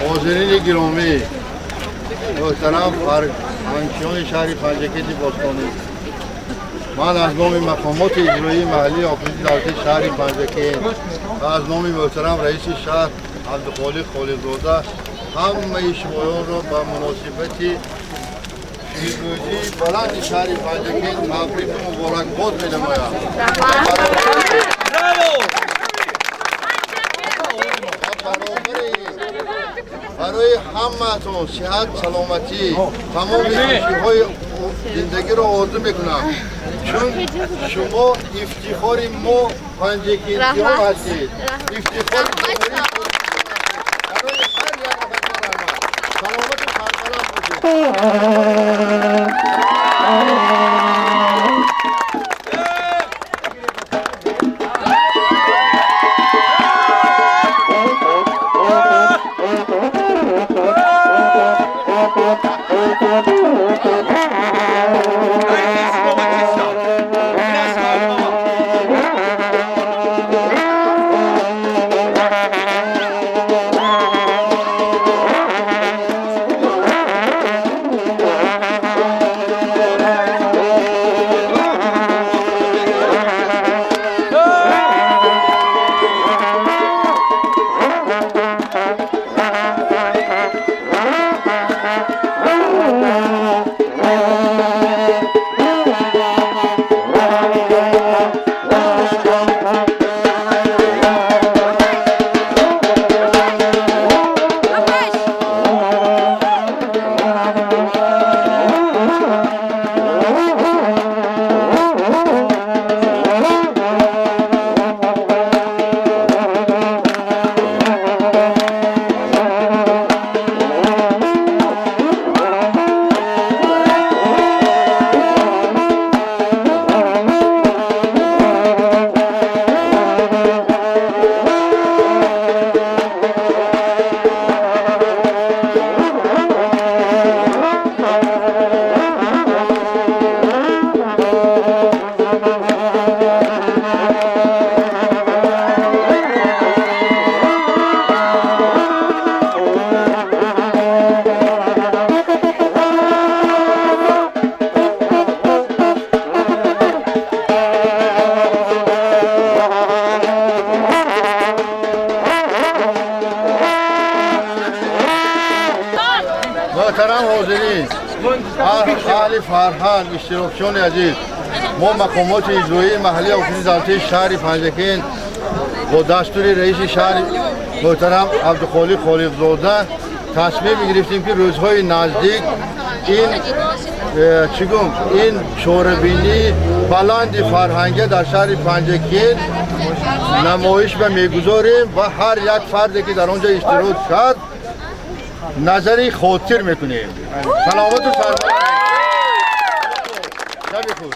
حاضرین گرامی محترم فرمانشاه شهر پنجکیت باستانی، من از نام مقامات اجرایی محلی آفیس ارتش شهر پنجکیت و از نام محترم رئیس شهر عبدالخالق خالق‌زاده همه شمایان را به مناسبت پیروزی بلند شهر پنجکیت تبریک و مبارکباد می‌نمایم. برای همه‌تون صحت، سلامتی، تمام خوشی‌های زندگی را آرزو میکنم، چون شما افتخار ما پنجکیتی‌ها هستید. افتخار برای هر یک نفر سلامت و سربلند باشید. محترم حاضرین، اهل فرهنگ، اشتراکیان عزیز، ما مقامات اجرایی محلی آفیس ارتش شهر پنجکیت با دستور رئیس شهر محترم عبدالخالق خالق‌زاده تصمیم گرفتیم که روزهای نزدیک این چهاربینی بلند فرهنگی در شهر پنجکیت نمایش به میگذاریم و هر یک فردی که در آنجا اشتراک کرد نظری خاطر میکنیم. سلامت و سربلند. شب خوش.